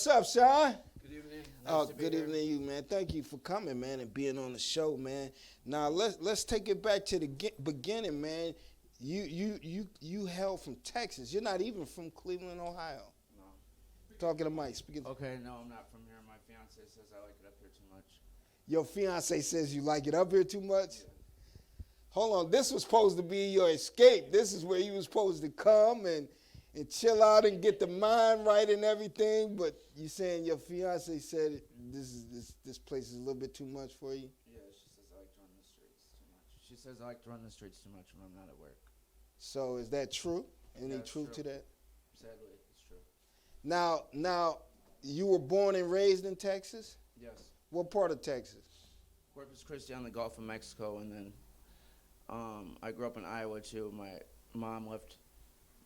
What's up, Sean? Good evening. Oh, good evening to you, man. Thank you for coming, man, and being on the show, man. Now let's take it back to the beginning, man. You hail from Texas. You're not even from Cleveland, Ohio. No. Talking to Mike. Speaking. Okay, no, I'm not from here. My fiance says I like it up here too much. Your fiance says you like it up here too much. Yeah. Hold on. This was supposed to be your escape. This is where you was supposed to come and chill out and get the mind right and everything. But you saying your fiance said this place is a little bit too much for you? Yeah, she says I like to run the streets too much. She says I like to run the streets too much when I'm not at work. So is that true? Any That's truth true. to that? Sadly, it's true. Now, you were born and raised in Texas? Yes. What part of Texas? Corpus Christi on the Gulf of Mexico, and then I grew up in Iowa too. My mom left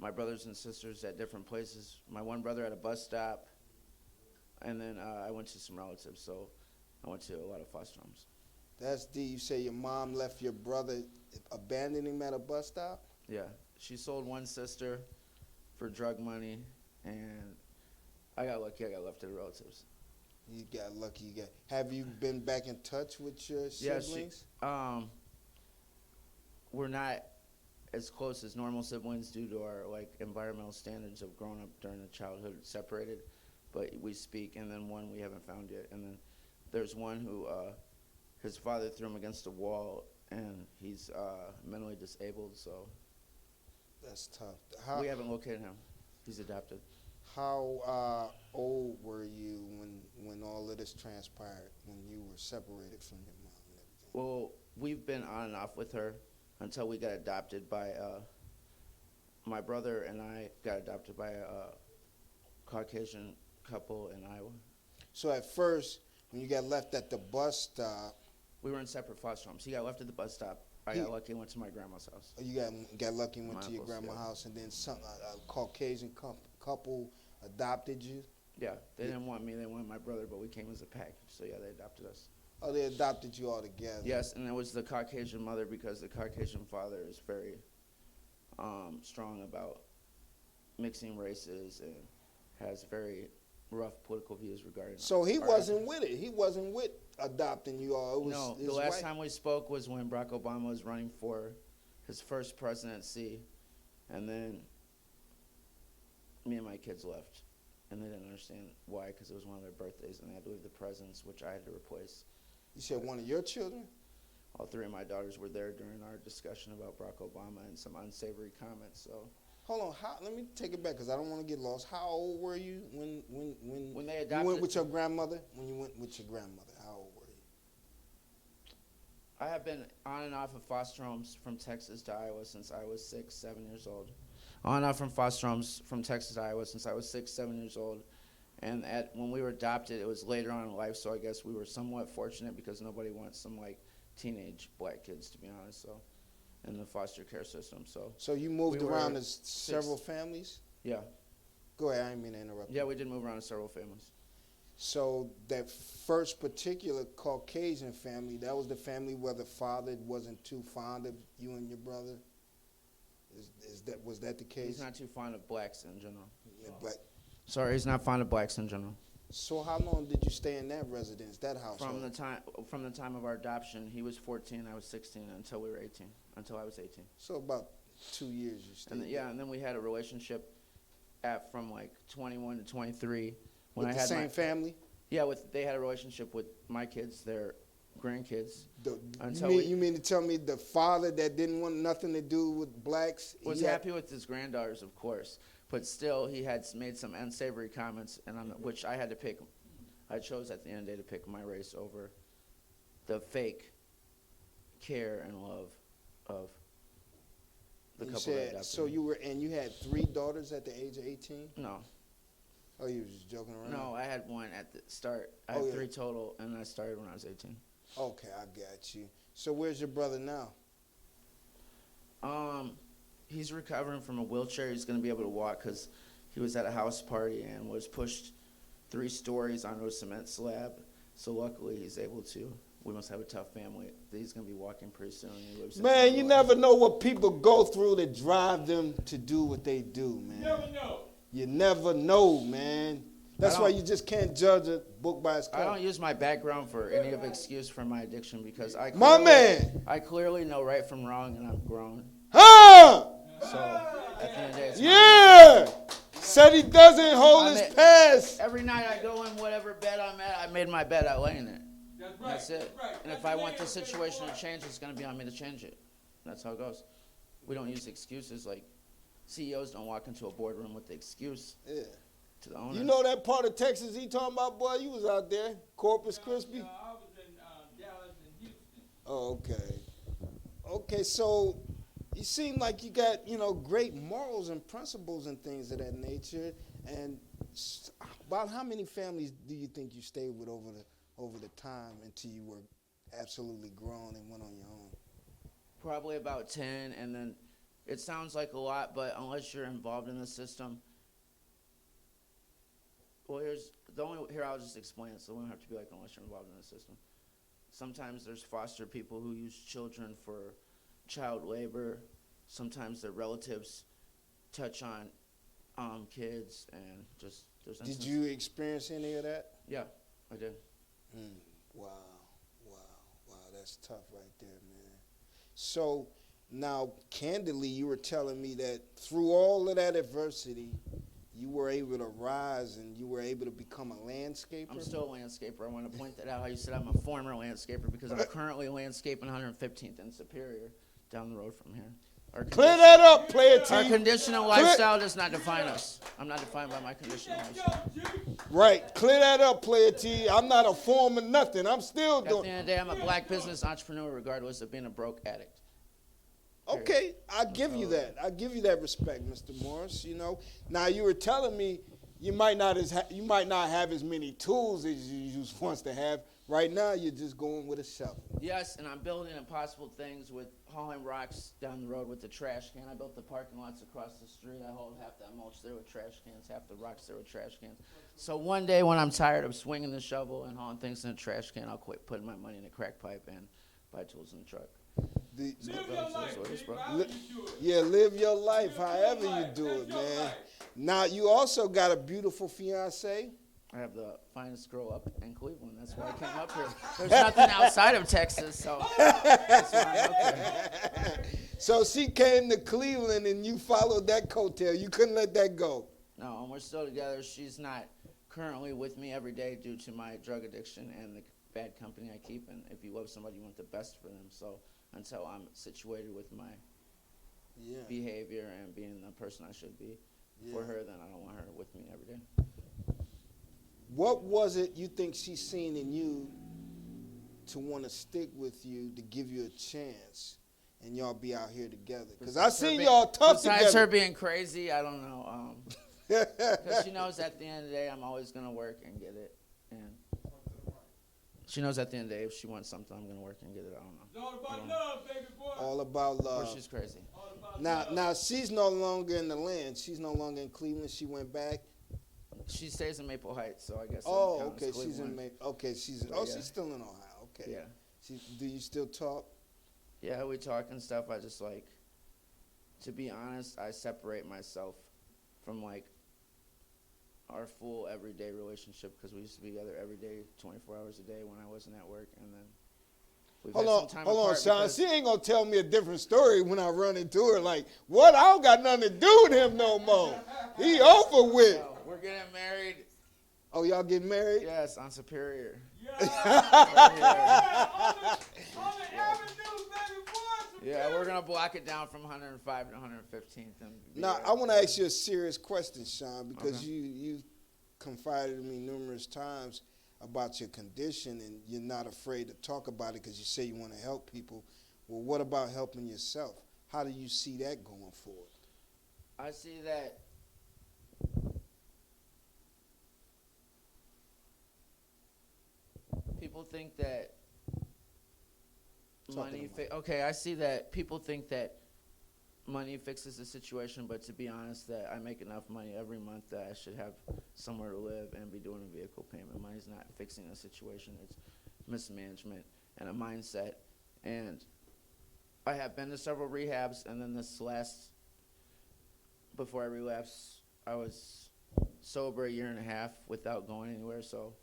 my brothers and sisters at different places. My one brother at a bus stop, and then I went to some relatives. So I went to a lot of foster homes. That's D. You say your mom left your brother, abandoned him at a bus stop? Yeah, she sold one sister for drug money, and I got lucky. I got left to the relatives. You got lucky. Have you been back in touch with your siblings? Yeah, we're not as close as normal siblings due to our environmental standards of growing up during the childhood separated, but we speak. And then one we haven't found yet. And then there's one who his father threw him against a wall, and he's mentally disabled. So That's tough. we haven't located him. He's adopted. How old were you when all of this transpired, when you were separated from your mom and everything? Well, we've been on and off with her until we got adopted by my brother, and I got adopted by a Caucasian couple in Iowa. So at first, when you got left at the bus stop, We were in separate foster homes. He got left at the bus stop. I got lucky and went to my grandma's house. you got lucky and went My to your uncle's, grandma's yeah. house, and then a Caucasian couple adopted you? Yeah, they didn't want me. They wanted my brother, but we came as a package. So, yeah, they adopted us. Oh, they adopted you all together? Yes, and it was the Caucasian mother because the Caucasian father is very strong about mixing races and has very rough political views regarding So he our wasn't with it. He wasn't with adopting you all. It was No, his the last wife. time we spoke was when Barack Obama was running for his first presidency, and then me and my kids left, and they didn't understand why, because it was one of their birthdays, and they had to leave the presents, which I had to replace. You said one of your children? All three of my daughters were there during our discussion about Barack Obama and some unsavory comments. So Hold on. Let me take it back because I don't want to get lost. How old were you when When they you adopted- went with your grandmother? When you went with your grandmother, how old were you? I have been on and off of foster homes from Texas to Iowa since I was 6, 7 years old. On and off from foster homes from Texas to Iowa since I was 6, 7 years old. And when we were adopted, it was later on in life, so I guess we were somewhat fortunate because nobody wants some teenage black kids, to be honest, so in the foster care system. So you moved We were around to several families? Yeah. Go ahead. I didn't mean to interrupt. Yeah, we did move around to several families. So that first particular Caucasian family, that was the family where the father wasn't too fond of you and your brother? Was that the case? He's not too fond of blacks in general. Yeah, but Sorry, he's not fond of blacks in general. so how long did you stay in that residence, that household? From the time of our adoption, he was 14, I was 16, until we were 18, until I was 18. So about 2 years you stayed. And then we had a relationship from 21 to 23. When with I the had same family? Yeah, they had a relationship with my kids, their grandkids. You mean to tell me the father that didn't want nothing to do with blacks Was happy with his granddaughters, of course, but still he had made some unsavory comments, which I had to pick. I chose at the end of the day to pick my race over the fake care and love of the couple that adopted So me. you had 3 daughters at the age of 18? No. Oh, you were just joking around? No, I had one at the start. I had 3 total, and I started when I was 18. Okay, I got you. So where's your brother now? He's recovering from a wheelchair. He's going to be able to walk because he was at a house party and was pushed 3 stories onto a cement slab. So luckily he's able to. We must have a tough family. He's going to be walking pretty soon. He lives in Man, you Illinois. never know what people go through that drive them to do what they do, man. You never know. You never know, man. That's why you just can't judge a book by its I cover. don't use my background for any of excuse for my addiction because My man! I clearly know right from wrong, and I'm grown. Huh! So at the end of the day, it's Yeah! Said he doesn't hold I'm his at- past. every night I go in whatever bed I'm at. I made my bed. I lay in it. That's right. That's it. Right. And if I want the situation to change, it's going to be on me to change it. That's how it goes. We don't use excuses. Like CEOs don't walk into a boardroom with the excuse Yeah. to the owner. You know that part of Texas he talking about, boy? You was out there, Corpus Christi. I was in Dallas and Houston. Oh, okay. Okay, so you seem like you got, great morals and principles and things of that nature. And about how many families do you think you stayed with over the time until you were absolutely grown and went on your own? Probably about 10, and then it sounds like a lot, but unless you're involved in the system, well, I'll just explain it, so we don't have to be like, unless you're involved in the system. Sometimes there's foster people who use children for child labor. Sometimes their relatives touch on kids, and just there's Did instances. you experience any of that? Yeah, I did. Wow, that's tough right there, man. So now, candidly, you were telling me that through all of that adversity, you were able to rise and you were able to become a landscaper? I'm still a landscaper. I want to point that out. How you said I'm a former landscaper because I'm currently landscaping 115th and Superior down the road from here. Clear that up, player Our T. condition and lifestyle does not define us. I'm not defined by my condition and lifestyle. Right, clear that up, player T. I'm not a former nothing. I'm still At the doing. end of the day, I'm a black business entrepreneur regardless of being a broke addict. Okay, I give you that. I give you that respect, Mr. Morris. Now you were telling me you might not have as many tools as you used once to have. Right now, you're just going with a shovel. Yes, and I'm building impossible things with hauling rocks down the road with the trash can. I built the parking lots across the street. I hauled half that mulch there with trash cans, half the rocks there with trash cans. So one day when I'm tired of swinging the shovel and hauling things in a trash can, I'll quit putting my money in a crack pipe and buy tools in the truck. The- Live your life, what it is, G. bro. However you do it. Yeah, live your life however you life. do Live it, your man. life. Now, you also got a beautiful fiance. I have the finest girl up in Cleveland. That's why I came up here. There's nothing outside of Texas, so that's why I'm up here. So she came to Cleveland and you followed that coattail. You couldn't let that go. No, and we're still together. She's not currently with me every day due to my drug addiction and the bad company I keep. And if you love somebody, you want the best for them. So until I'm situated with my Yeah. behavior and being the person I should be for her, then I don't want her with me every day. What was it you think she seen in you to want to stick with you, to give you a chance, and y'all be out here together? Because I Besides her seen being- y'all tough Besides her together. being crazy, I don't know. Because she knows at the end of the day, I'm always going to work and get it. And she knows at the end of the day, if she wants something, I'm going to work and get it. I don't know. It's all about love, baby boy. All about Or love. she's crazy. All about Now, love. now she's no longer in the land. She's no longer in Cleveland. She went back. She stays in Maple Heights, so I guess. that Oh, counts okay. as She's in. Cleveland. Okay, she's. But Oh, yeah. she's still in Ohio. Okay. Yeah. Do you still talk? Yeah, we talk and stuff. I just like, to be honest, I separate myself from like our full everyday relationship because we used to be together every day, 24 hours a day when I wasn't at work, and then we've had some time Hold on, apart Sean. because- She ain't gonna tell me a different story when I run into her. Like, what? I don't got nothing to do with him no more. He over with. So, we're getting married. Oh, y'all getting married? Yes, on Superior. On the avenues, baby boy. Yeah, we're gonna block it down from 105 to 115th. And be Now, right I want to there. ask you a serious question, Sean, because Okay. you confided in me numerous times about your condition, and you're not afraid to talk about it because you say you want to help people. Well, what about helping yourself? How do you see that going forward? I see that people think that money. Okay, I see that people think that money fixes the situation, but to be honest, that I make enough money every month that I should have somewhere to live and be doing a vehicle payment. Money's not fixing the situation; it's mismanagement and a mindset. And I have been to several rehabs, and then before I relapsed, I was sober a year and a half without going anywhere. So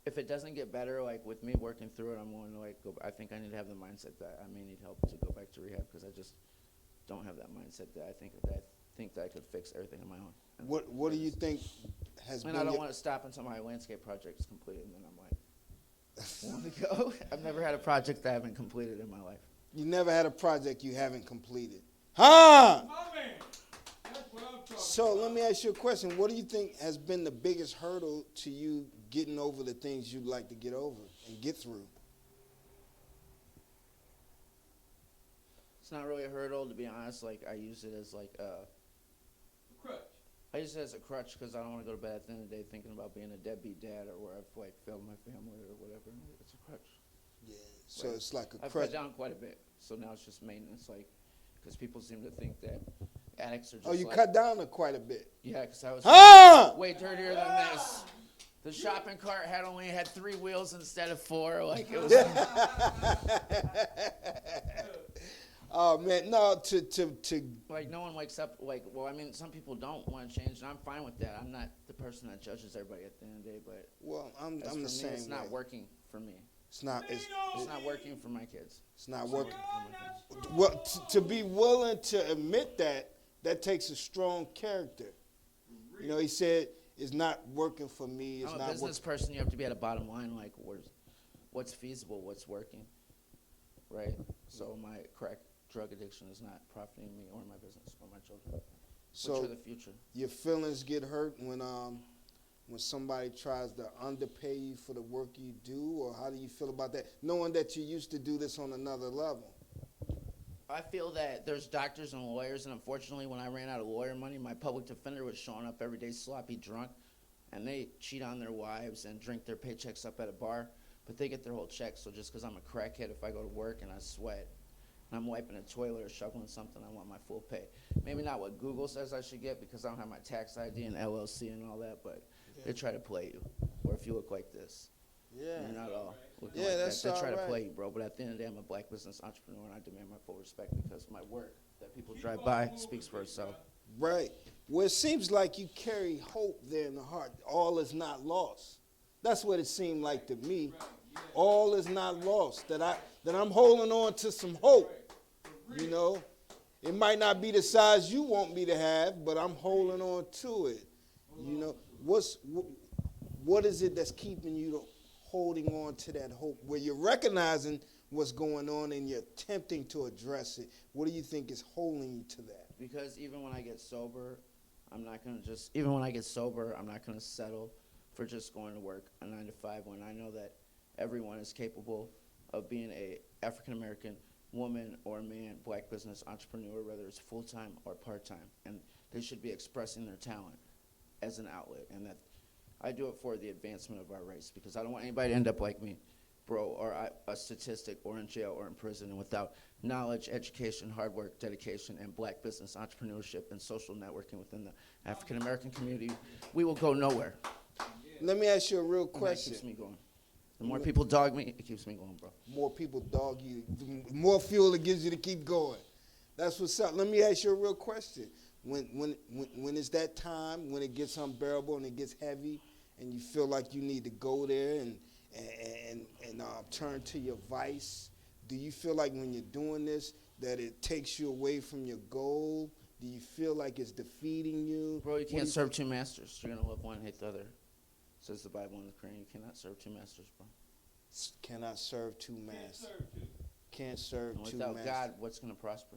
if it doesn't get better, like with me working through it, I'm going to like go. I think I need to have the mindset that I may need help to go back to rehab because I just don't have that mindset that I think that I could fix everything on my own. What do you think has And been I don't your- want to stop until my landscape project is completed, and then I'm like, want to go. I've never had a project that I haven't completed in my life. You never had a project you haven't completed. Huh? My man. That's what I'm talking So about. let me ask you a question. What do you think has been the biggest hurdle to you getting over the things you'd like to get over and get through? It's not really a hurdle, to be honest. Like, I use it as like Crutch. I use it as a crutch because I don't want to go to bed at the end of the day thinking about being a deadbeat dad or where I've like failed my family or whatever. It's a crutch. Yeah. So Right. it's like a I've crutch. cut down quite a bit, so now it's just maintenance, like, because people seem to think that addicts are just Oh, you like, cut down quite a bit. yeah, because I was Huh? way dirtier than this. The shopping cart only had 3 wheels instead of 4. Like it was. Oh man, no. To Like no one wakes up like, well, I mean, some people don't want to change, and I'm fine with that. I'm not the person that judges everybody at the end of the day, but well, I'm as for the me, same it's not way. working for me. It's not. It's not working for my kids. It's not working. For my kids. Well, to be willing to admit that takes a strong character. You know, he said it's not working for me. It's I'm a not business working. person. You have to be at a bottom line, like what's feasible, what's working, right? So my crack drug addiction is not profiting me or my business or my children, which So are the future. your feelings get hurt when somebody tries to underpay you for the work you do, or how do you feel about that, knowing that you used to do this on another level? I feel that there's doctors and lawyers, and unfortunately, when I ran out of lawyer money, my public defender was showing up every day sloppy drunk, and they cheat on their wives and drink their paychecks up at a bar, but they get their whole check. So just because I'm a crackhead, if I go to work and I sweat, and I'm wiping a toilet or shoveling something, I want my full pay. Maybe not what Google says I should get because I don't have my tax ID and LLC and all that, but they try to play you. Or if you look like this, Yeah. you're not all looking Yeah, like that's that. They try all to right. play you, bro. But at the end of the day, I'm a black business entrepreneur, and I demand my full respect because my work that people drive by speaks for itself. Right. Well, it seems like you carry hope there in the heart. All is not lost. That's what it seemed like to me. All is not lost. That I'm holding on to some hope. You know, it might not be the size you want me to have, but I'm holding on to it. You know, what is it that's keeping you holding on to that hope? Where you're recognizing what's going on and you're attempting to address it. What do you think is holding you to that? Because even when I get sober, I'm not gonna settle for just going to work a 9 to 5 when I know that everyone is capable of being a African American woman or man, black business entrepreneur, whether it's full-time or part-time, and they should be expressing their talent as an outlet, and that I do it for the advancement of our race because I don't want anybody to end up like me, bro, or a statistic, or in jail, or in prison, and without knowledge, education, hard work, dedication, and black business entrepreneurship and social networking within the African American community, we will go nowhere. Let me ask you a real And that question. keeps me going. The more people dog me, it keeps me going, bro. More people dog you, the more fuel it gives you to keep going. That's what's up. Let me ask you a real question. When it's that time, when it gets unbearable and it gets heavy, and you feel like you need to go there and turn to your vice, do you feel like when you're doing this that it takes you away from your goal? Do you feel like it's defeating you? Bro, you What can't do serve 2 masters. You're going to love one and hate the other. Says the Bible in the Quran. You cannot serve 2 masters, bro. Cannot serve two masters. Can't serve And two without masters. God, what's going to prosper?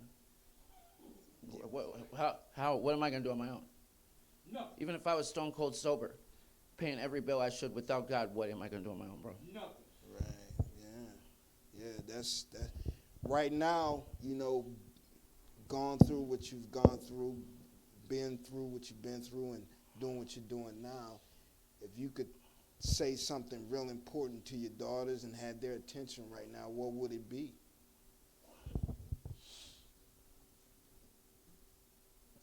What am I going to do on my own? Nothing. Even if I was stone cold sober, paying every bill I should without God, what am I going to do on my own, bro? Nothing. Right. Yeah. Yeah. That's that. Right now, you know, gone through what you've gone through, been through what you've been through, and doing what you're doing now. If you could say something real important to your daughters and had their attention right now, what would it be?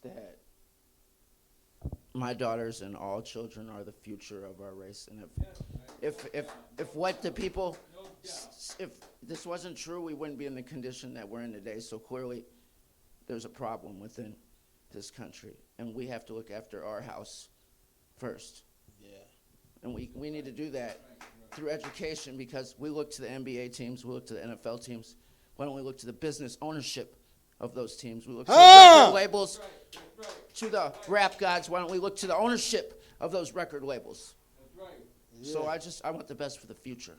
That my daughters and all children are the future of our race, and if what the people, if this wasn't true, we wouldn't be in the condition that we're in today. So clearly, there's a problem within this country, and we have to look after our house first. Yeah. And we need to do that through education, because we look to the NBA teams, we look to the NFL teams. Why don't we look to the business ownership of those teams? We look to the record labels, to the rap gods. Why don't we look to the ownership of those record labels? Yeah. So I want the best for the future.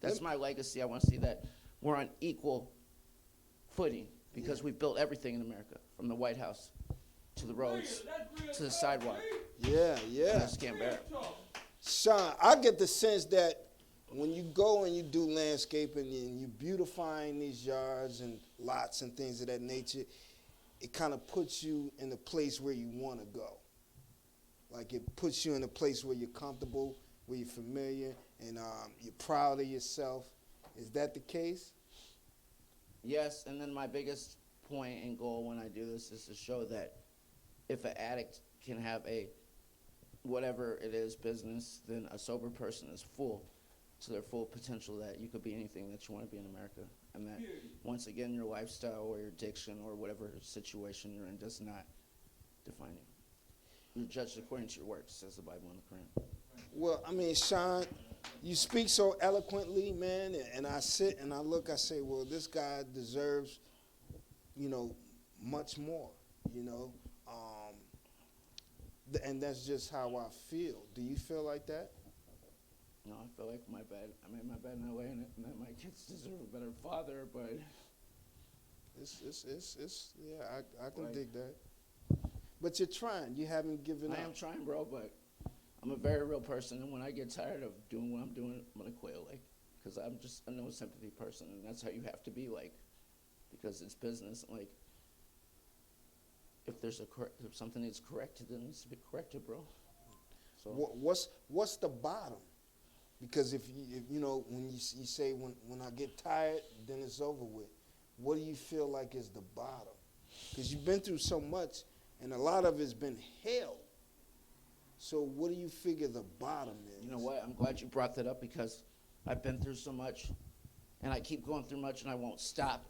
That's my legacy. I want to see that we're on equal footing, because we've built everything in America, from the White House to the roads to the sidewalk. Yeah, I yeah. just can't bear it. Sean, I get the sense that when you go and you do landscaping and you beautifying these yards and lots and things of that nature, it kind of puts you in the place where you want to go. Like, it puts you in a place where you're comfortable, where you're familiar, and you're proud of yourself. Is that the case? Yes, and then my biggest point and goal when I do this is to show that if an addict can have a whatever it is business, then a sober person is full to their full potential, that you could be anything that you want to be in America. And that, once again, your lifestyle or your addiction or whatever situation you're in does not define you. You're judged according to your works, says the Bible and the Quran. Well, I mean, Sean, you speak so eloquently, man, and I sit and I look, I say, well, this guy deserves, much more, and that's just how I feel. Do you feel like that? No, I feel like I made my bed in LA, and that my kids deserve a better father, but Yeah, I can dig that. But you're trying. You haven't given up. I am trying, bro, but I'm a very real person, and when I get tired of doing what I'm doing, I'm gonna quit, because I'm just a no sympathy person, and that's how you have to be, because it's business. If something needs corrected, it needs to be corrected, bro. So What's the bottom? Because if when you say when I get tired, then it's over with. What do you feel like is the bottom? Because you've been through so much, and a lot of it's been hell. So what do you figure the bottom is? You know what? I'm glad you brought that up, because I've been through so much, and I keep going through much, and I won't stop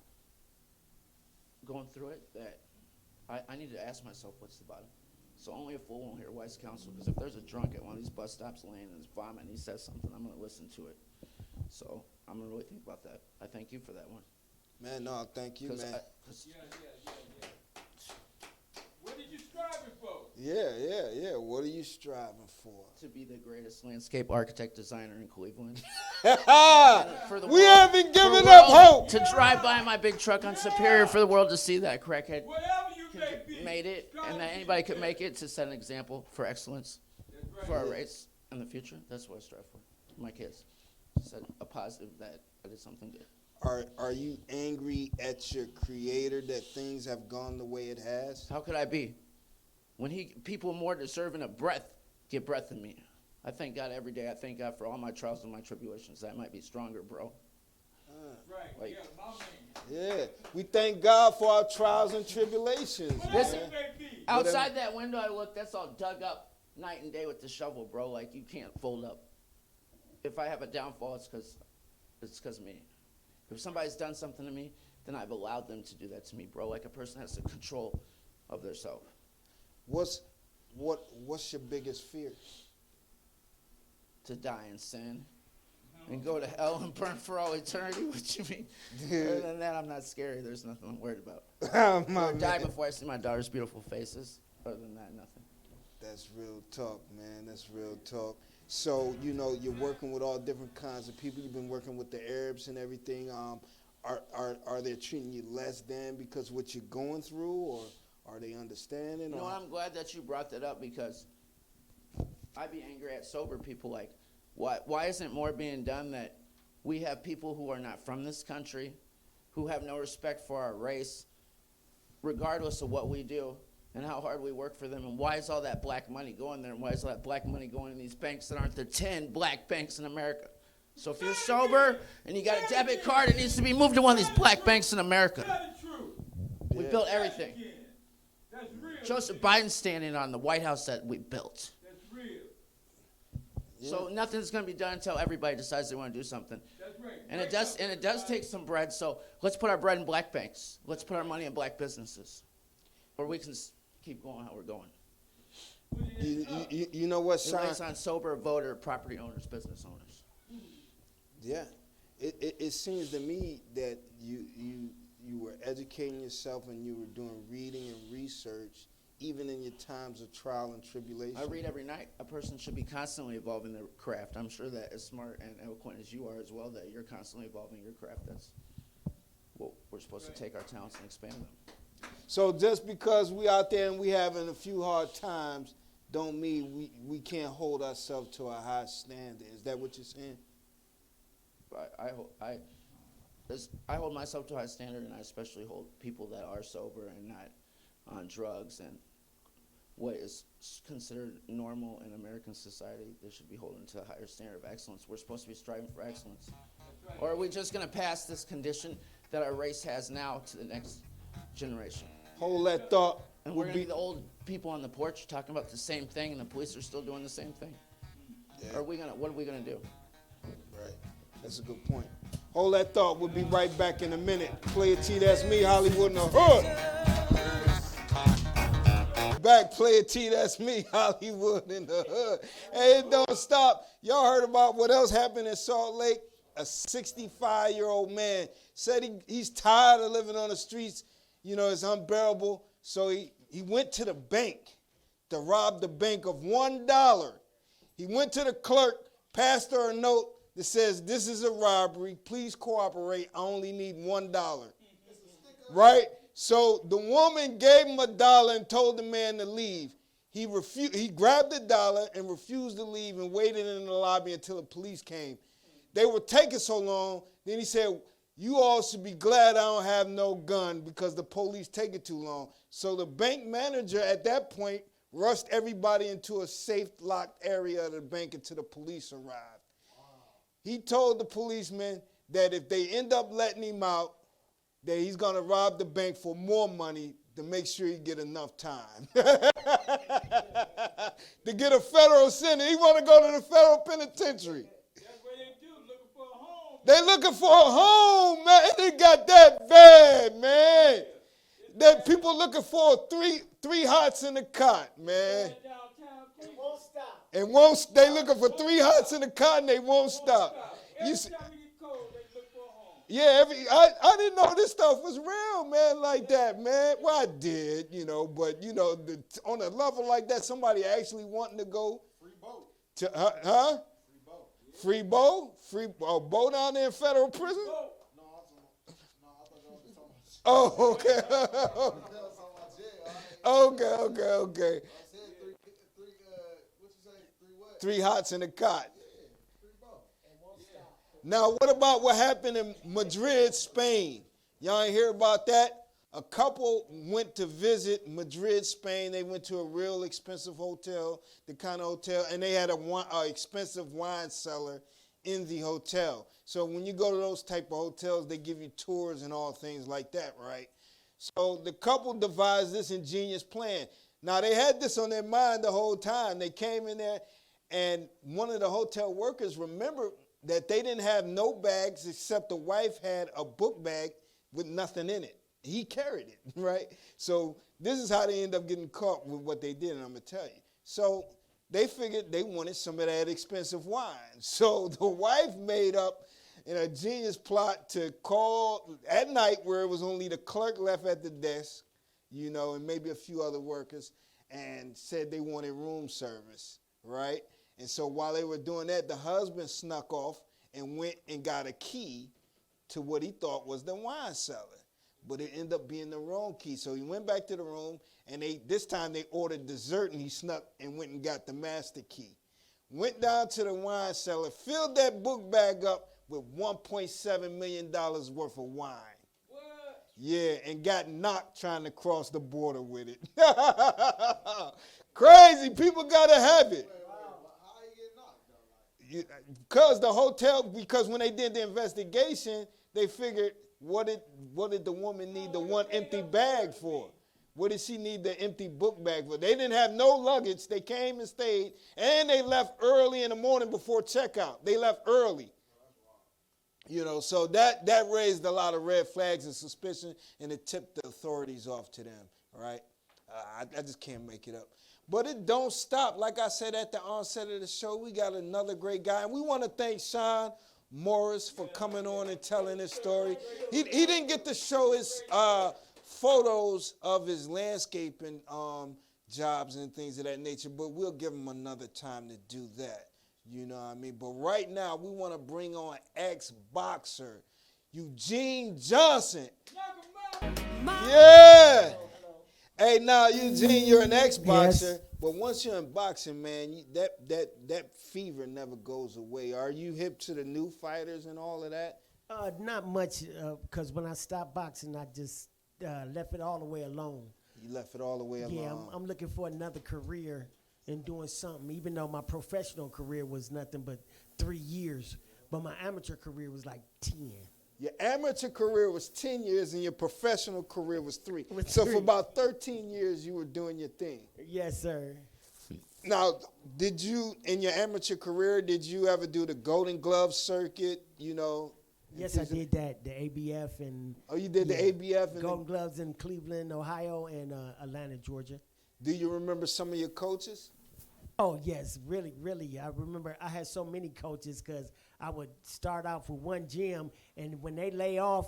going through it, that I need to ask myself, what's the bottom? So only a fool won't hear wise counsel, because if there's a drunk at one of these bus stops laying in his vomit and he says something, I'm going to listen to it. So I'm going to really think about that. I thank you for that one. Man, no, thank you, man. Yeah. What did you striving for? Yeah. What are you striving for? To be the greatest landscape architect designer in Cleveland. For the We world- haven't for given the up world hope. To drive by my big truck on Superior, for the world to see that crackhead Whatever you may be. made it, strive and to that be anybody the could best. make it, to set an example for excellence That's right. for our race in the future. That's what I strive for. My kids. Set a positive that I did something good. Are you angry at your creator that things have gone the way it has? How could I be? When people more deserving of breath get breath in me. I thank God every day. I thank God for all my trials and my tribulations. That might be stronger, bro. Right. Like- Yeah, my man. Yeah. We thank God for our trials and tribulations. Whatever man. it may be. Outside that window I look, that's all dug up night and day with the shovel, bro. Like, you can't fold up. If I have a downfall, it's because of me. If somebody's done something to me, then I've allowed them to do that to me, bro. Like, a person has the control of their self. What's your biggest fear? To die in sin and go to hell and burn for all eternity. What you mean? Other than that, I'm not scary. There's nothing I'm worried about. My Or die man. before I see my daughter's beautiful faces. Other than that, nothing. That's real talk, man. That's real talk. So, you're working with all different kinds of people. You've been working with the Arabs and everything. Are they treating you less than because of what you're going through, or are they understanding? You know or- what? I'm glad that you brought that up, because I'd be angry at sober people. Like, why isn't more being done, that we have people who are not from this country, who have no respect for our race, regardless of what we do and how hard we work for them? And why is all that black money going there? And why is all that black money going in these banks that aren't the 10 black banks in America? So if you're sober and you got a debit card, it needs to be moved to one of these black banks in America. Tell the truth. We built everything. Again. That's real. Joseph Biden's standing on the White House that we built. That's real. So nothing's going to be done until everybody decides they want to do something. That's right. And it does take some bread. So let's put our bread in black banks. Let's put our money in black businesses. Or we can keep going how we're going. You know what, It Sean? relates on sober voter, property owners, business owners. Yeah, it seems to me that you were educating yourself and you were doing reading and research, even in your times of trial and tribulation. I read every night. A person should be constantly evolving their craft. I'm sure that as smart and eloquent as you are as well, that you're constantly evolving your craft. That's what we're supposed to take our talents and expand them. So just because we out there and we having a few hard times, don't mean we can't hold ourselves to a high standard. Is that what you're saying? I hold myself to a high standard, and I especially hold people that are sober and not on drugs and what is considered normal in American society. They should be holding to a higher standard of excellence. We're supposed to be striving for excellence. Or are we just going to pass this condition that our race has now to the next generation? Hold that thought. And we're going to be the old people on the porch talking about the same thing, and the police are still doing the same thing. Yeah. What are we going to do? Right. That's a good point. Hold that thought. We'll be right back in a minute. Player T, that's me, Hollywood in the Hood. Back, Player T, that's me, Hollywood in the Hood. Hey, it don't stop. Y'all heard about what else happened in Salt Lake? A 65-year-old man said he's tired of living on the streets. You know, it's unbearable. So he went to the bank to rob the bank of $1. He went to the clerk, passed her a note that says, "This is a robbery. Please cooperate. I only need $1. Right? So the woman gave him $1 and told the man to leave. He grabbed the dollar and refused to leave and waited in the lobby until the police came. They were taking so long. Then he said, "You all should be glad I don't have no gun because the police take it too long." So the bank manager at that point rushed everybody into a safe locked area of the bank until the police arrived. Wow. He told the policeman that if they end up letting him out, that he's going to rob the bank for more money to make sure he get enough time. To get a federal sentence. He want to go to the federal penitentiary. They looking for a home, man. It got that bad, man. That people looking for three hots in the cot, man. It won't stop. And they looking for 3 hots in the cot and they won't stop. Every time we get cold, they look for a home. Yeah, I didn't know this stuff was real, man, like that, man. Well, I did, but on a level like that, somebody actually wanting to go. Free boat. Huh? Free boat. Free boat down there in federal prison? No, I thought y'all was talking about. Oh, okay. Okay. I said three. What you say? 3 what? 3 hots in the cot. Yeah, free boat. And won't stop. Now, what about what happened in Madrid, Spain? Y'all ain't hear about that? A couple went to visit Madrid, Spain. They went to a real expensive hotel, the kind of hotel, and they had a expensive wine cellar in the hotel. So when you go to those type of hotels, they give you tours and all things like that, right? So the couple devised this ingenious plan. Now, they had this on their mind the whole time. They came in there, and one of the hotel workers remembered that they didn't have no bags except the wife had a book bag with nothing in it. He carried it, right? So this is how they end up getting caught with what they did, and I'm going to tell you. So they figured they wanted some of that expensive wine. So the wife made up in a genius plot to call at night where it was only the clerk left at the desk, and maybe a few other workers, and said they wanted room service, right? And so while they were doing that, the husband snuck off and went and got a key to what he thought was the wine cellar. But it ended up being the wrong key. So he went back to the room, and this time they ordered dessert, and he snuck and went and got the master key. Went down to the wine cellar, filled that book bag up with $1.7 million worth of wine. What? Yeah, and got knocked trying to cross the border with it. Crazy. People got to have it. How you get knocked? Because when they did the investigation, they figured, what did the woman need the one empty bag for? What did she need the empty book bag for? They didn't have no luggage. They came and stayed, and they left early in the morning before checkout. They left early. So that raised a lot of red flags and suspicion, and it tipped the authorities off to them, right? I just can't make it up. But it don't stop. Like I said at the onset of the show, we got another great guy. And we want to thank Sean Morris for coming on and telling his story. He didn't get to show his photos of his landscaping jobs and things of that nature, but we'll give him another time to do that. You know what I mean? But right now, we want to bring on ex-boxer Eugene Johnson. Yeah. Hey, now, Eugene, you're an ex-boxer, Yes. but once you're in boxing, man, that fever never goes away. Are you hip to the new fighters and all of that? Not much, because when I stopped boxing, I just left it all the way alone. You left it all the way alone. Yeah, I'm looking for another career and doing something, even though my professional career was nothing but 3 years, but my amateur career was like 10. Your amateur career was 10 years and your professional career was 3. Was So 3. for about 13 years, you were doing your thing. Yes, sir. Now, in your amateur career, did you ever do the Golden Glove circuit, Yes, I did that, the ABF and Oh, you did the ABF? And Golden Gloves in Cleveland, Ohio, and Atlanta, Georgia. do you remember some of your coaches? Oh, yes, really, really. I remember I had so many coaches because I would start off with one gym, and when they lay off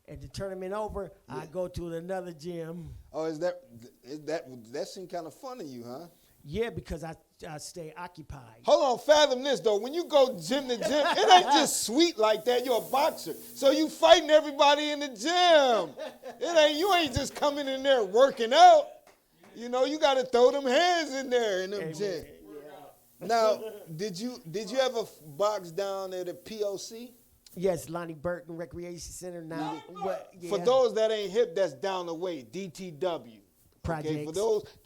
and the tournament over, I go to another gym. Oh, that seemed kind of fun to you, huh? Yeah, because I stay occupied. Hold on, fathom this though. When you go gym to gym, it ain't just sweet like that. You're a boxer, so you fighting everybody in the gym. You ain't just coming in there working out. You got to throw them hands in there in them Amen. gym. Now, did you ever box down at a POC? Yes, Lonnie Burton Recreation Center. Now, For those that ain't hip, that's down the way. DTW. Okay, Projects.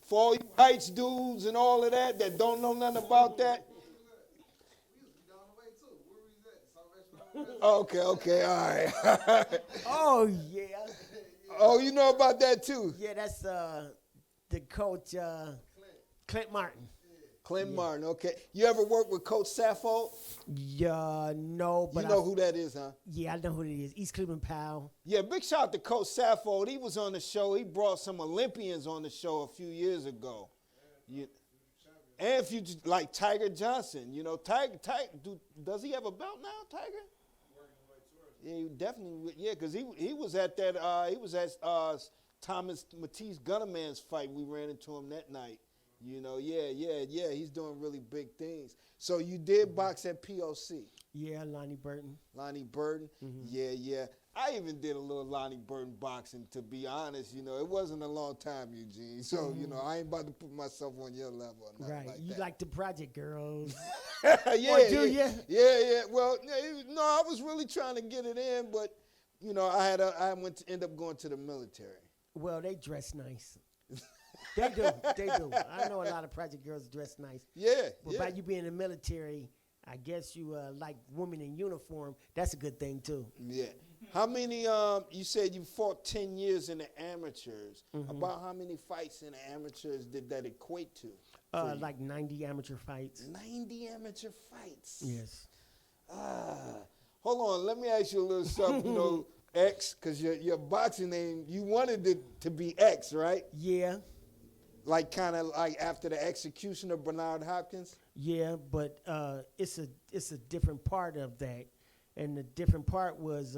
for all you Heights dudes and all of that don't know nothing about that. Down the way too. Where we at? Salvation Army. Okay, all right. Oh yeah, Oh, you know about that too? yeah. That's the coach Clint Martin. Clint Martin, okay. You ever work with Coach Saffold? Yeah, no, but You know who that is, huh? Yeah, I know who it is. East Cleveland Powell. Yeah, big shout out to Coach Saffold. He was on the show. He brought some Olympians on the show a few years ago. And future, like Tiger Johnson. Tiger, does he have a belt now, Tiger? Yeah, he definitely. Yeah, because he was at that. He was at Thomas Matisse Gunnerman's fight. We ran into him that night. Yeah. He's doing really big things. So you did box at POC. Yeah, Lonnie Burton. Lonnie Burton. Yeah. I even did a little Lonnie Burton boxing, to be honest. It wasn't a long time, Eugene. So, I ain't about to put myself on your level or nothing Right. like You that. like the project girls. Yeah, Or do yeah. ya? Yeah. Well, no, I was really trying to get it in, but, I end up going to the military. Well, they dress nice. They do. I know a lot of project girls dress nice. Yeah, But yeah. by you being in the military, I guess you like women in uniform. That's a good thing, too. Yeah. How many, you said you fought 10 years in the amateurs. About how many fights in the amateurs did that equate to? for you? Like 90 amateur fights. 90 amateur fights. Yes. Hold on, let me ask you a little something, X, because your boxing name, you wanted it to be X, right? Yeah. Like kind of like after the execution of Bernard Hopkins? Yeah, but it's a different part of that, and the different part was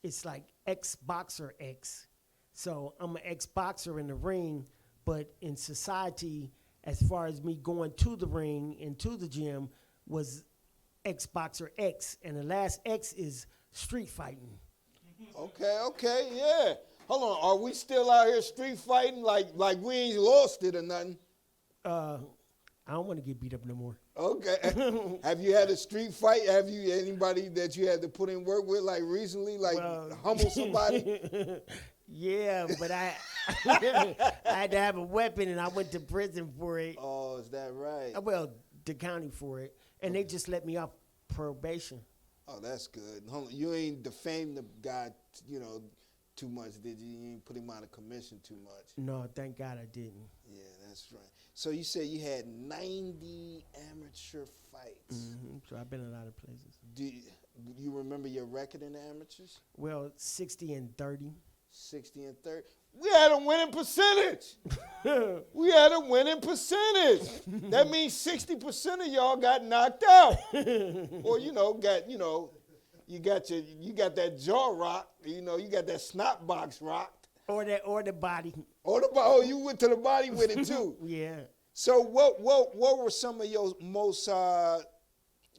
it's like ex-boxer X. So I'm an ex-boxer in the ring, but in society, as far as me going to the ring and to the gym, was ex-boxer X, and the last X is street fighting. Okay, yeah. Hold on, are we still out here street fighting like we ain't lost it or nothing? I don't want to get beat up no more. Okay. Have you had a street fight? Have you anybody that you had to put in work with like recently, like humble somebody? Yeah, but I I had to have a weapon, and I went to prison for it. Oh, is that right? Well, the county for it, and they just let me off probation. Oh, that's good. Hold on, you ain't defamed the guy, too much, did you? You ain't put him out of commission too much. No, thank God I didn't. Yeah, that's right. So you said you had 90 amateur fights. So I've been a lot of places. Do you remember your record in the amateurs? Well, 60 and 30. 60 and 30. We had a winning percentage. We had a winning percentage. That means 60% of y'all got knocked out. Or, you got that jaw rocked, you got that snot box rocked. Or the body. Oh, you went to the body with it too. Yeah. So what were some of your most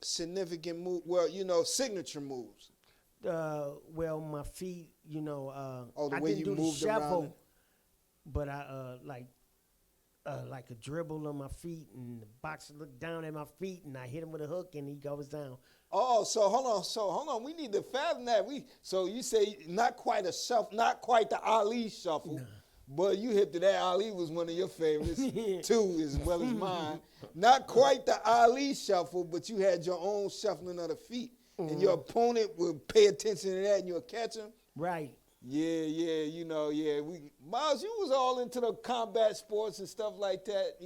significant moves? Well, signature moves. Well, my feet, the I way didn't you do the moved shuffle, around. but I like a dribble on my feet, and the boxer looked down at my feet, and I hit him with a hook, and he goes down. Oh, so hold on. We need to fathom that. So you say not quite a shuffle, not quite the Ali shuffle, but you hit that Ali was one of your favorites too, as well as mine. Not quite the Ali shuffle, but you had your own shuffling of the feet. And your opponent would pay attention to that, and you'll catch him. Right. Yeah. Miles, you was all into the combat sports and stuff like that,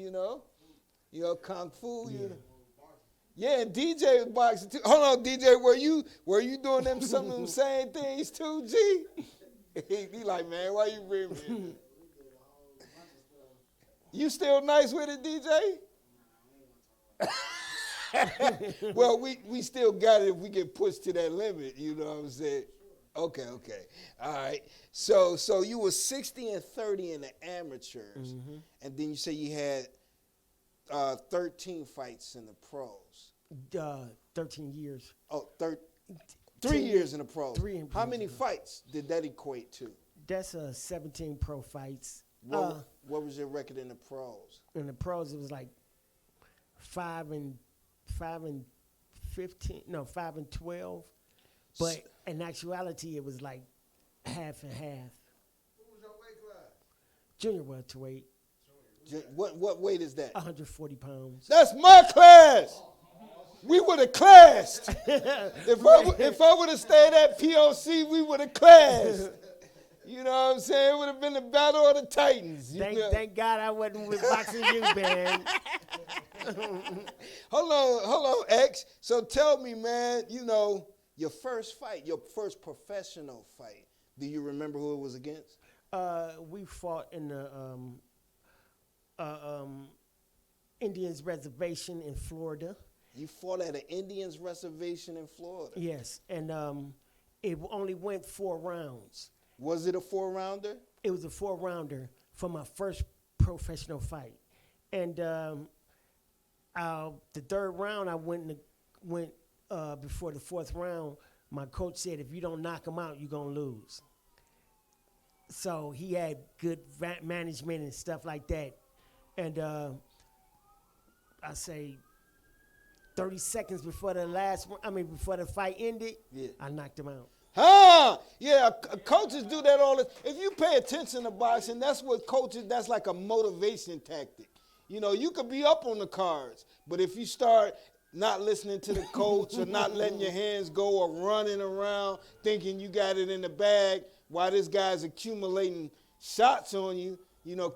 kung fu. Yeah, and DJ was boxing too. Hold on, DJ, were you doing some of them same things too, G? He like, man, why you bring me in? You still nice with it, DJ? Well, we still got it if we get pushed to that limit, you know what I'm saying? Okay. All right. So you were 60 and 30 in the amateurs, and then you say you had 13 fights in the pros. 13 years. Oh, 3 years in the pros. How many in the fights did that equate to? That's 17 pro fights. What was your record in the pros? In the pros, it was like 5 and 15. No, 5 and 12. But in actuality, it was like half and half. What was your weight class? Junior welterweight, What weight is that? 140 pounds. That's my class. We would have clashed. If I would have stayed at POC, we would have clashed. You know what I'm saying? It would have been the battle of the Titans. Thank God I wasn't with boxing you, man. Hold on, X. So tell me, man, your first fight, your first professional fight, do you remember who it was against? We fought in the Indians Reservation in Florida. You fought at an Indians reservation in Florida. Yes, and it only went 4 rounds. Was it a 4-rounder? It was a 4-rounder for my first professional fight. And the 3rd round, I went before the 4th round. My coach said, if you don't knock him out, you're going to lose. So he had good management and stuff like that. And I say 30 seconds before before the fight ended, I knocked him out. Yeah, coaches do that all the time. If you pay attention to boxing, that's like a motivation tactic. You could be up on the cards, but if you start not listening to the coach or not letting your hands go or running around thinking you got it in the bag while this guy's accumulating shots on you,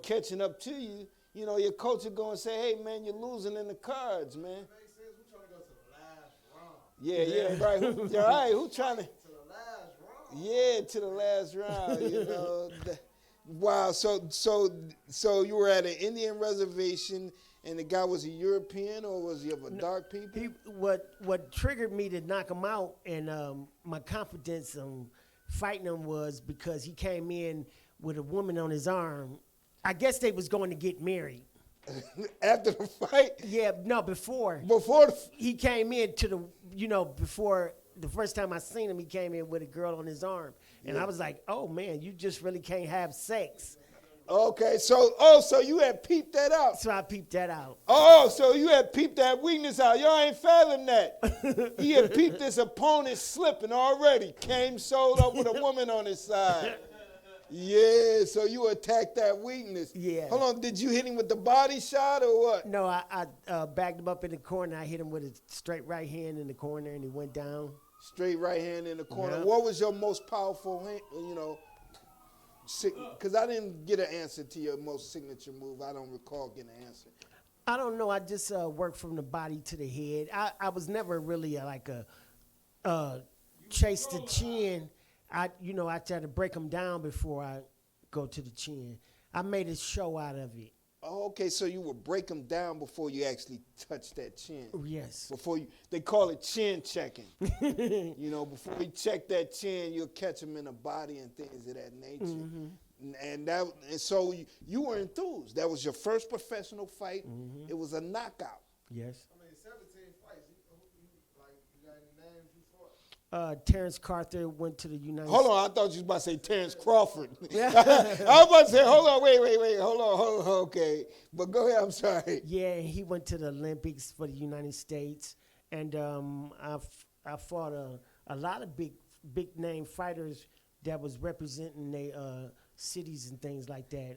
catching up to you, your coach is going to say, hey, man, you're losing in the cards, man. Makes sense. We're trying to go to the last round. Yeah, right. Who trying to? To the last round. Yeah, to the last round, Wow, so you were at an Indian reservation, and the guy was a European, or was he of a dark people? What triggered me to knock him out and my confidence on fighting him was because he came in with a woman on his arm. I guess they was going to get married. After the fight? Yeah, no, before. Before he came in before the first time I seen him, he came in with a girl on his arm. And I was like, oh, man, you just really can't have sex. Okay, so you had peeped that out. So I peeped that out. Oh, so you had peeped that weakness out. Y'all ain't fathom that. He had peeped his opponent slipping already. Came sold up with a woman on his side. Yeah, so you attacked that weakness. Yeah. Hold on, did you hit him with the body shot or what? No, I backed him up in the corner. I hit him with a straight right hand in the corner, and he went down. Straight right hand in the corner. Yep. What was your most powerful hand, because I didn't get an answer to your most signature move. I don't recall getting an answer. I don't know. I just worked from the body to the head. I was never really like a chase the chin. I try to break them down before I go to the chin. I made a show out of it. Oh, okay, so you would break them down before you actually touch that chin. Yes. Before you, they call it chin checking. Before you check that chin, you'll catch them in the body and things of that nature. And so you were enthused. That was your first professional fight. It was a knockout. Yes. I mean, 17 fights. You got any names you fought? Terrence Carter went to the United Hold on, I thought you was about to say Terrence Crawford. I was about to say, hold on, wait, hold on, okay. But go ahead, I'm sorry. Yeah, he went to the Olympics for the United States, and I fought a lot of big name fighters that was representing their cities and things like that.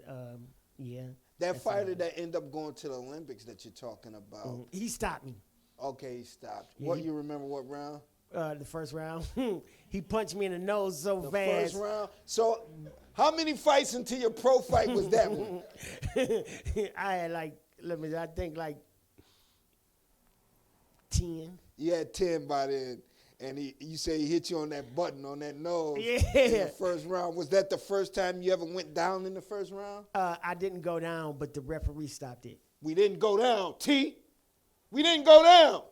Yeah. That fighter that ended up going to the Olympics that you're talking about. He stopped me. Okay, he stopped. Yeah, What you remember? What round? The first round. He punched me in the nose so The fast. first round. So, how many fights into your pro fight was that one? I had I think 10. You had 10 by then, and you say he hit you on that button on that nose. Yeah. In the first round. Was that the first time you ever went down in the first round? I didn't go down, but the referee stopped it. We didn't go down. T. We didn't go down.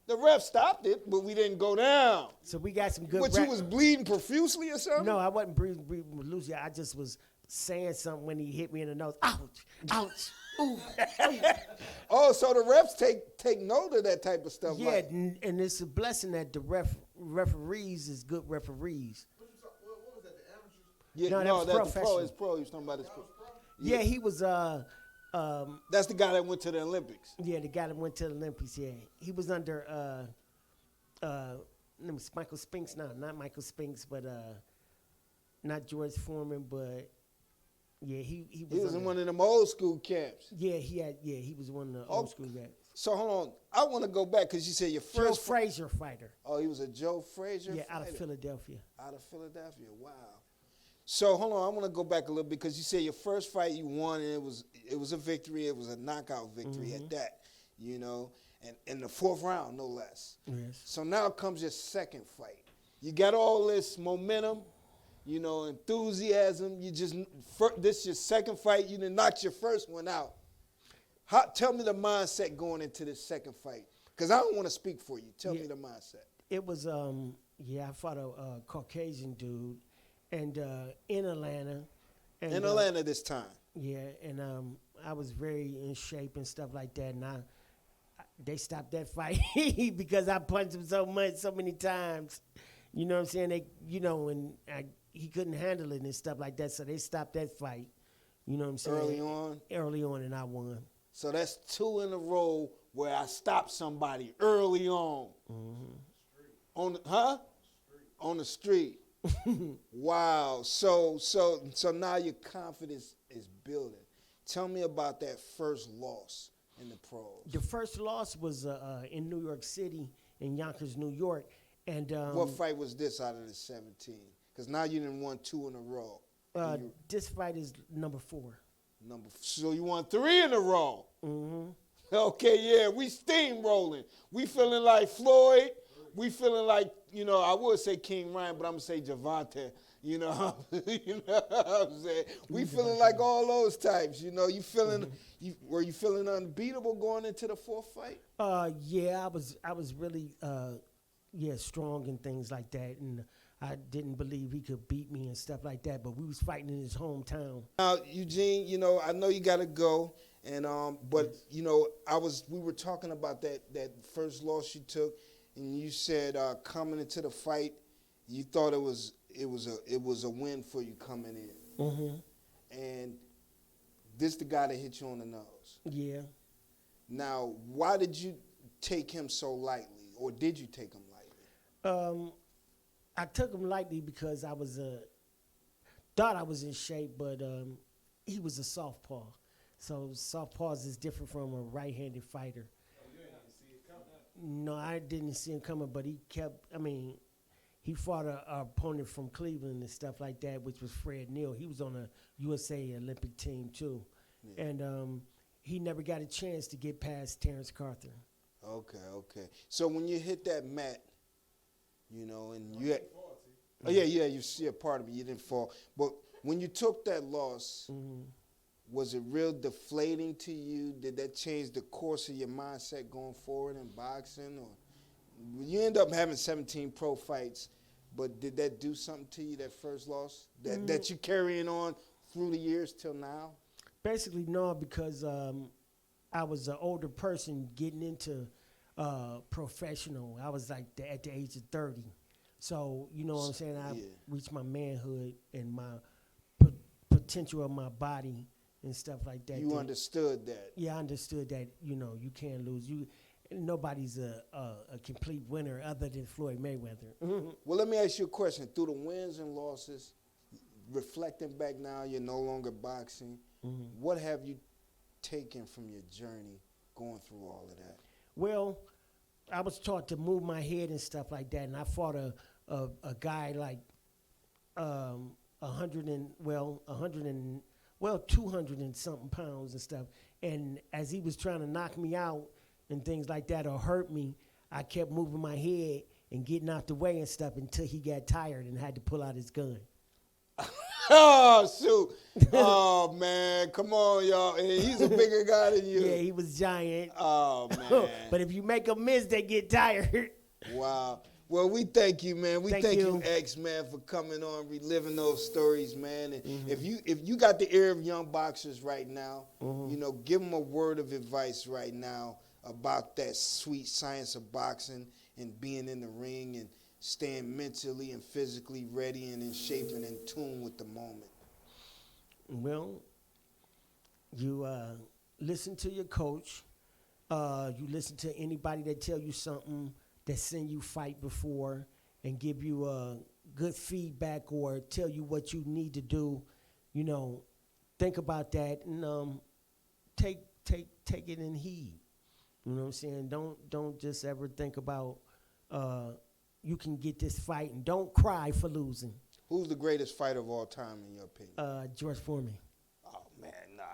The ref stopped it, but we didn't go down. So we got some good. What, you was bleeding profusely or something? No, I wasn't breathing loosely. I just was saying something when he hit me in the nose. Ouch! Ouch! Ooh! Oh, so the refs take note of that type of stuff. Yeah, like, and it's a blessing that the referees is good referees. What was that, the amateurs? yeah, No, that was that's the pro. professional. It's pro. He was talking about his pro. Yeah, he was That's the guy that went to the Olympics. yeah, the guy that went to the Olympics. Yeah, he was under Michael Spinks. No, not Michael Spinks, but not George Foreman, but yeah, he was. He was in under- one of them old school camps. Yeah, he was one of the old school guys. So hold on. I want to go back because you said your Joe first. Frazier fighter. Oh, he was a Joe Frazier. Yeah, out of fighter? Philadelphia. Out of Philadelphia. Wow. So hold on. I want to go back a little because you said your first fight you won and it was a victory. It was a knockout victory at that. And in the fourth round, no less. Yes. So now comes your second fight. You got all this momentum, enthusiasm. This is your second fight. You done knocked your first one out. Tell me the mindset going into this second fight, because I don't want to speak for you. Tell me the mindset. It was I fought a Caucasian dude, and in Atlanta. And, In Atlanta this time. Yeah, and I was very in shape and stuff like that, and they stopped that fight because I punched him so many times. You know what I'm saying? He couldn't handle it and stuff like that, so they stopped that fight. You know what I'm saying? Early on, and I won. So that's 2 in a row where I stopped somebody early on. On the street. Wow. So now your confidence is building. Tell me about that first loss in the pros. The first loss was in New York City, in Yonkers, New York, and What fight was this out of the 17? Because now you done won 2 in a row. this fight is number 4. So you won 3 in a row. Mm-hmm. Okay, yeah, we steamrolling. We feeling like Floyd. We feeling like, I would say King Ryan, but I'm going to say Javante. You know what I'm saying? We feeling like all those types. You feeling, were you feeling unbeatable going into the fourth fight? Yeah, I was really strong and things like that, and I didn't believe he could beat me and stuff like that. But we was fighting in his hometown. Now, Eugene, I know you got to go, and but we were talking about that first loss you took, and you said coming into the fight, you thought it was a win for you coming in. Mm-hmm. And this the guy that hit you on the nose. Yeah. Now, why did you take him so lightly, or did you take him lightly? I took him lightly because I thought I was in shape, but he was a southpaw. So southpaws is different from a right-handed fighter. No, I didn't see him coming, but he fought a opponent from Cleveland and stuff like that, which was Fred Neal. He was on a USA Olympic team too. Yeah. And he never got a chance to get past Terrence Carter. Okay. So when you hit that mat, and you had, Oh yeah, you see a part of it. You didn't fall, but when you took that loss, was it real deflating to you? Did that change the course of your mindset going forward in boxing, or you end up having 17 pro fights? But did that do something to you, that first loss, that you carrying on through the years till now? Basically, no, because I was an older person getting into professional. I was like at the age of 30. So, you know what I'm saying? I reached my manhood and my potential of my body and stuff like that. You understood that. Yeah, I understood that, you know, you can't lose. Nobody's a complete winner other than Floyd Mayweather. Well, let me ask you a question. Through the wins and losses, reflecting back now, you're no longer boxing. What have you taken from your journey going through all of that? Well, I was taught to move my head and stuff like that, and I fought a guy like 200 and something pounds and stuff. And as he was trying to knock me out and things like that or hurt me, I kept moving my head and getting out the way and stuff until he got tired and had to pull out his gun. Oh, shoot. Oh, man. Come on, y'all. And he's a bigger guy than you. Yeah, he was giant. Oh, man. But if you make a miss, they get tired. Wow. Well, we thank you, man. We thank you, you, X, man, for coming on, reliving those stories, man. And if you got the ear of young boxers right now, you know, give them a word of advice right now about that sweet science of boxing and being in the ring and staying mentally and physically ready and in shape and in tune with the moment. Well, you listen to your coach. You listen to anybody that tell you something, that seen you fight before and give you good feedback or tell you what you need to do. You know, think about that and take it in heed. You know what I'm saying? Don't just ever think about you can get this fight, and don't cry for losing. Who's the greatest fighter of all time, in your opinion? George Foreman. Oh, man, nah.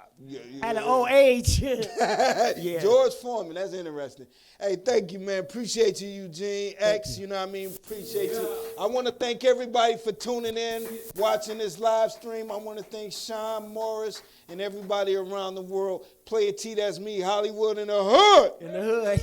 At an old age. Yeah. George Foreman, that's interesting. Hey, thank you, man. Appreciate you, Eugene. X, you know what I mean? Appreciate you. I want to thank everybody for tuning in, watching this live stream. I want to thank Sean Morris and everybody around the world. Player T, that's me, Hollywood in the hood. In the hood.